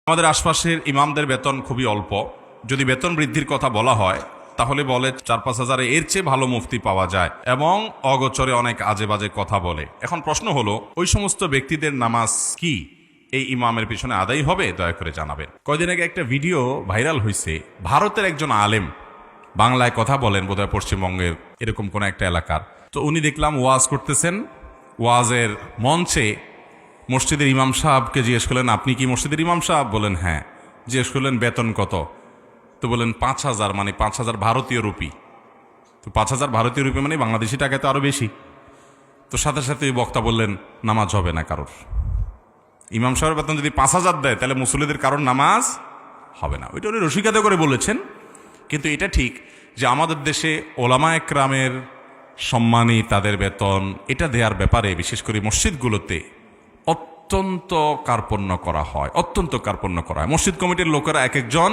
আমাদের আশপাশের ইমামদের বেতন খুবই অল্প। যদি বেতন বৃদ্ধির কথা বলা হয় তাহলে বলে 4-5 হাজারে এর চেয়ে ভালো মুফতি পাওয়া যায় এবং অগোচরে অনেক আজে বাজে কথা বলে। এখন প্রশ্ন হলো, ওই সমস্ত ব্যক্তিদের নামাজ কি এই ইমামের পিছনে আদায় হবে? দয়া করে জানাবেন। কয়দিন আগে একটা ভিডিও ভাইরাল হয়েছে, ভারতের একজন আলেম বাংলায় কথা বলেন, বোধহয় পশ্চিমবঙ্গের এরকম কোন একটা এলাকার। তো উনি দেখলাম ওয়াজ করতেছেন, ওয়াজের মঞ্চে মসজিদের ইমাম সাহেবকে জিজ্ঞেস করলেন, আপনি কি মসজিদের ইমাম সাহেব? বলেন হ্যাঁ। জিজ্ঞেস করলেন বেতন কত? তো বলেন 5,000, মানে 5,000 ভারতীয় রুপি। তো 5,000 ভারতীয় রুপি মানে বাংলাদেশি টাকায় তো আরো বেশি। তো সাথে সাথে বক্তা বললেন নামাজ হবে না কারোর। ইমাম সাহেবের বেতন যদি 5,000 দেয় তাহলে মুসল্লিদের কারোর নামাজ হবে না। ওইটা উনি রসিকতা করে বলেছেন, কিন্তু এটা ঠিক যে আমাদের দেশে ওলামা একরামের সম্মানী তাদের বেতন এটা দেওয়ার ব্যাপারে বিশেষ করে মসজিদগুলোতে অত্যন্ত কার্পণ্য করা হয়, অত্যন্ত কার্পণ্য করা হয়। মসজিদ কমিটির লোকেরা এক একজন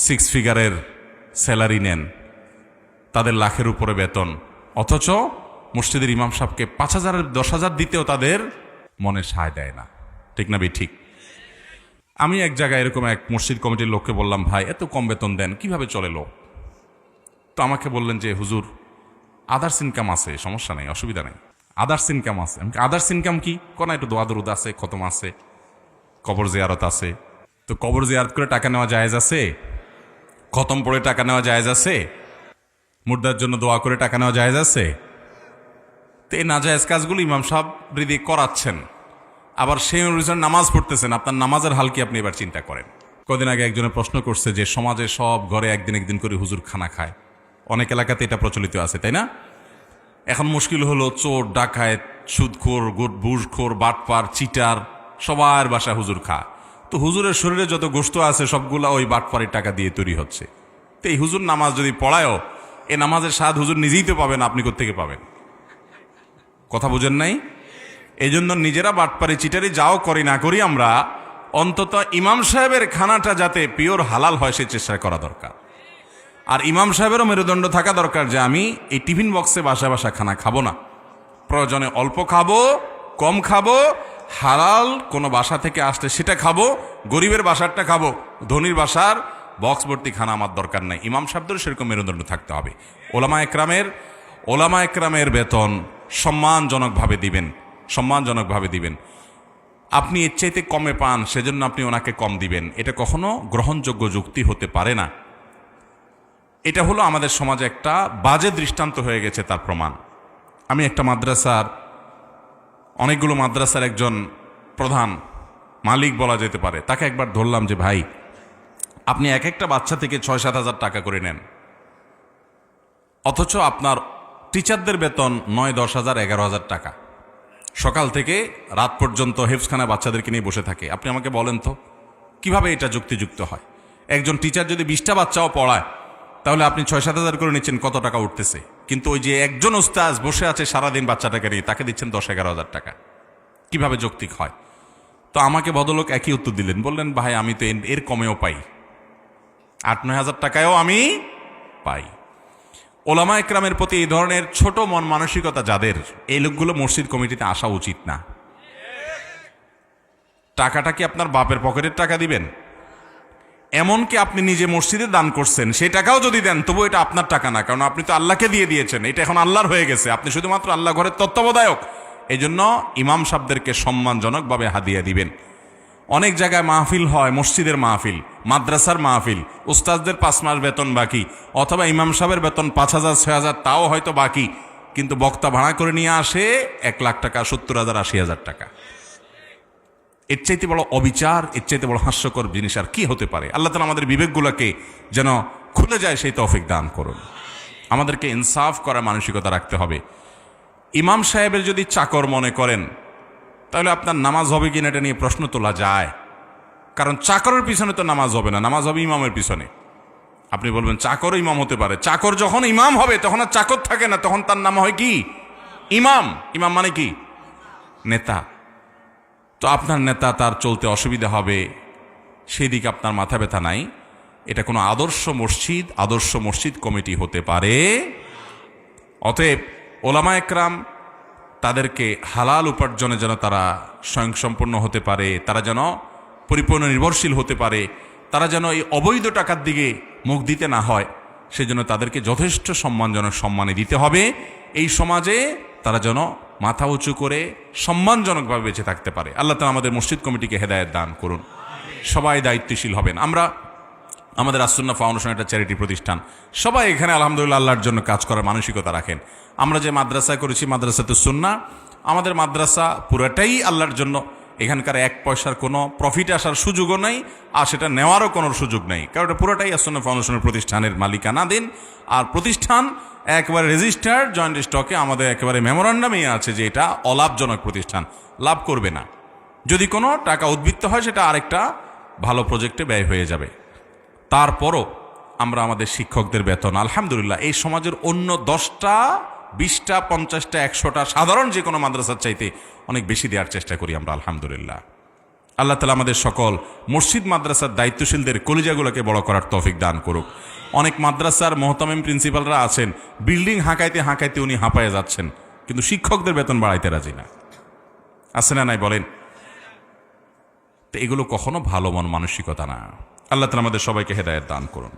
6 ফিগারের স্যালারি নেন, তাদের লাখের উপরে বেতন, অথচ মসজিদের ইমাম সাহেবকে 5,000 10,000 দিতেও তাদের মনে সায় দেয় না। ঠিক না? ঠিক। আমি এক জায়গায় এরকম এক মসজিদ কমিটির লোককে বললাম, ভাই এত কম বেতন দেন কিভাবে চলে লোক? তো আমাকে বললেন যে হুজুর আদার্স ইনকাম আছে, সমস্যা নেই, অসুবিধা নেই, আদার্স ইনকাম আছে। আদার্স ইনকাম কি? কোন একটু দোয়া দরুদ আছে, খতম আছে, কবর জিয়ারত আছে। তো কবর জিয়ারত করে টাকা নেওয়া জায়েজ আছে? খতম পড়ে টাকা নেওয়া জায়েজ আছে? মুর্দার জন্য দোয়া করে টাকা নেওয়া জায়েজ আছে? তো এই নাজায়েজ কাজগুলো ইমাম সাহেব বৃদ্ধি করাচ্ছেন, আবার সেই অনুযায়ী নামাজ পড়তেছেন। আপনার নামাজের হাল কি আপনি এবার চিন্তা করেন। কদিন আগে একজনে প্রশ্ন করছে যে সমাজে সব ঘরে একদিন করে হুজুর খানা খায়, অনেক এলাকাতে এটা প্রচলিত আছে, তাই না? এখন মুশকিল হলো চোর ডাকায়েত সুদখোর বুশখোর বাটপার চিটার সবার বাসায় হুজুর খায়। তো হুজুরের শরীরে যত গোশত আছে সবগুলা ওই বাটপারের টাকা দিয়ে তৈরি হচ্ছে। তো এই হুজুর নামাজ যদি পড়ায়ও, এই নামাজের স্বাদ হুজুর নিজেই তো পাবেন, আপনি কোত্থেকে পাবেন? কথা বুঝেন নাই? এই জন্য নিজেরা বাটপারি চিটারি যাও করি না করি, আমরা অন্তত ইমাম সাহেবের খানাটা যাতে পিওর হালাল হয় সেই চেষ্টা করা দরকার। আর ইমাম সাহেবেরও মেরুদণ্ড থাকা দরকার যে আমি এই টিফিন বক্সে বাসা খানা খাবো না, প্রয়োজনে অল্প খাবো, কম খাবো, হালাল কোনো বাসা থেকে আসলে সেটা খাবো, গরিবের বাসারটা খাবো, ধনীর বাসার বক্স ভর্তি খানা আমার দরকার নাই। ইমাম সাহেবদেরও সেরকম মেরুদণ্ড থাকতে হবে। ওলামা একরামের বেতন সম্মানজনকভাবে দিবেন, সম্মানজনকভাবে দিবেন। আপনি এর চাইতে কমে পান সেজন্য আপনি ওনাকে কম দিবেন, এটা কখনো গ্রহণযোগ্য যুক্তি হতে পারে না। এটা হলো আমাদের সমাজে একটা বাজে দৃষ্টান্ত হয়ে গেছে, তার প্রমাণ। আমি একটা মাদ্রাসার, অনেকগুলো মাদ্রাসার একজন প্রধান মালিক বলা যেতে পারে, তাকে একবার ধরলাম যে ভাই আপনি এক একটা বাচ্চা থেকে 6-7 হাজার টাকা করে নেন, অথচ আপনার টিচারদের বেতন 9-10 হাজার 11 হাজার টাকা, সকাল থেকে রাত পর্যন্ত হেফজখানা বাচ্চাদেরকে নিয়ে বসে থাকে। আপনি আমাকে বলেন তো কিভাবে এটা যুক্তিযুক্ত হয়? একজন টিচার যদি 20টা বাচ্চাও পড়ায় তাহলে আপনি 6-7 হাজার করে নিচ্ছেন, কত টাকা উঠতেছে? কিন্তু ওই যে একজন উস্তাজ বসে আছে সারাদিন বাচ্চাটাকে নিয়ে, তাকে দিচ্ছেন 10-11 হাজার টাকা। কিভাবে যৌক্তিক হয়? তো আমাকে ভদ্রলোক একই উত্তর দিলেন, বললেন ভাই আমি তো এর কমেও পাই, 8-9 হাজার টাকায়ও আমি পাই। ওলামা একরামের প্রতি এই ধরনের ছোট মন মানসিকতা যাদের, এই লোকগুলো মসজিদ কমিটিতে আসা উচিত না। টাকাটা কি আপনার বাপের পকেটের টাকা দিবেন? এমনকি আপনি নিজে মসজিদে দান করছেন, সেই টাকাও যদি দেন তবু এটা আপনার টাকা না, কারণ আপনি তো আল্লাহকে দিয়ে দিয়েছেন, এটা এখন আল্লাহর হয়ে গেছে, আপনি শুধুমাত্র আল্লাহ ঘরের তত্ত্বাবধায়ক। এই জন্য ইমাম সাহেবদেরকে সম্মানজনকভাবে হাদিয়া দিবেন। অনেক জায়গায় মাহফিল হয়, মসজিদের মাহফিল, মাদ্রাসার মাহফিল, উস্তাদদের 5 মাস বেতন বাকি, অথবা ইমাম সাহেবের বেতন 5,000-6 হাজার, তাও হয়তো বাকি, কিন্তু বক্তা ভাড়া করে নিয়ে আসে 1 লাখ টাকা, 70,000 80,000 টাকা। এর চাইতে বড় অবিচার, এর চাইতে বড় হাস্যকর জিনিস আর কি হতে পারে? আল্লাহ তাআলা আমাদের বিবেকগুলোকে যেন খুলে যায় সেই তৌফিক দান করুন। আমাদেরকে ইনসাফ করার মানসিকতা রাখতে হবে। ইমাম সাহেবের যদি চাকর মনে করেন তাহলে আপনার নামাজ হবে কিনা এটা নিয়ে প্রশ্ন তোলা যায়, কারণ চাকরের পিছনে তো নামাজ হবে না, নামাজ হবে ইমামের পিছনে। আপনি বলবেন চাকরও ইমাম হতে পারে, চাকর যখন ইমাম হবে তখন আর চাকর থাকে না, তখন তার নাম হয় কি? ইমাম। ইমাম মানে কি? নেতা। তো আপনার নেতা, তার চলতে অসুবিধা হবে, সেই দিকে আপনার মাথা ব্যথা নাই। এটা কোনো আদর্শ মসজিদ কমিটি হতে পারে? অতএব ওলামা একরাম তাদেরকে হালাল উপার্জনে যেন তারা স্বয়ংসম্পূর্ণ হতে পারে, তারা যেন পরিপূর্ণ নির্ভরশীল হতে পারে, তারা যেন এই অবৈধ টাকার দিকে মুখ দিতে না হয়, সেজন্য তাদেরকে যথেষ্ট সম্মানজনক সম্মানে দিতে হবে। এই সমাজে তারা যেন মাথা উঁচু করে সম্মানজনকভাবে বেঁচে থাকতে পারে। আল্লাহ তাআলা আমাদের মসজিদ কমিটিকে হেদায়েত দান করুন। সবাই দায়িত্বশীল হবেন। আমাদের আসুন্নাহ ফাউন্ডেশন একটা চ্যারিটি প্রতিষ্ঠান, সবাই এখানে আলহামদুলিল্লাহ আল্লাহর জন্য কাজ করার মানসিকতা রাখেন। আমরা যে মাদ্রাসায় করেছি মাদ্রাসাতুস সুন্নাহ, আমাদের মাদ্রাসা পুরাটাই আল্লাহর জন্য। এখানকার এক পয়সার কোনো প্রফিট আসার সুযোগও নেই, আর সেটা নেওয়ারও কোনো সুযোগ নেই, কারণ এটা পুরোটাই আসুন্নাহ ফাউন্ডেশনের প্রতিষ্ঠানের মালিকানাধীন। আর প্রতিষ্ঠান একেবারে রেজিস্টার্ড জয়েন্ট স্টকে আমাদের একেবারে মেমোরান্ডামেই আছে যে এটা অলাভজনক প্রতিষ্ঠান, লাভ করবে না। যদি কোনো টাকা উদ্বৃত্ত হয় সেটা আরেকটা ভালো প্রজেক্টে ব্যয় হয়ে যাবে। তারপরও আমরা আমাদের শিক্ষকদের বেতন আলহামদুলিল্লাহ এই সমাজের অন্য 10টা 20টা 50টা 100টা সাধারণ যে কোনো মাদ্রাসার চাইতে অনেক বেশি দেওয়ার চেষ্টা করি আমরা আলহামদুলিল্লাহ। আল্লাহ তাআলা আমাদের সকল মসজিদ মাদ্রাসার দায়িত্বশীলদের কলিজাগুলোকে বড় করার তৌফিক দান করুক। অনেক মাদ্রাসার মোহতামিম প্রিন্সিপালরা আছেন, বিল্ডিং হাঁকাইতে হাঁকাইতে উনি হাঁপায়ে যাচ্ছেন, কিন্তু শিক্ষকদের বেতন বাড়াইতে রাজি না। আছে না নাই বলেন? তো এগুলো কখনো ভালো মন মানসিকতা না। আল্লাহ তাআলা আমাদের সবাইকে হেদায়েত দান করুন।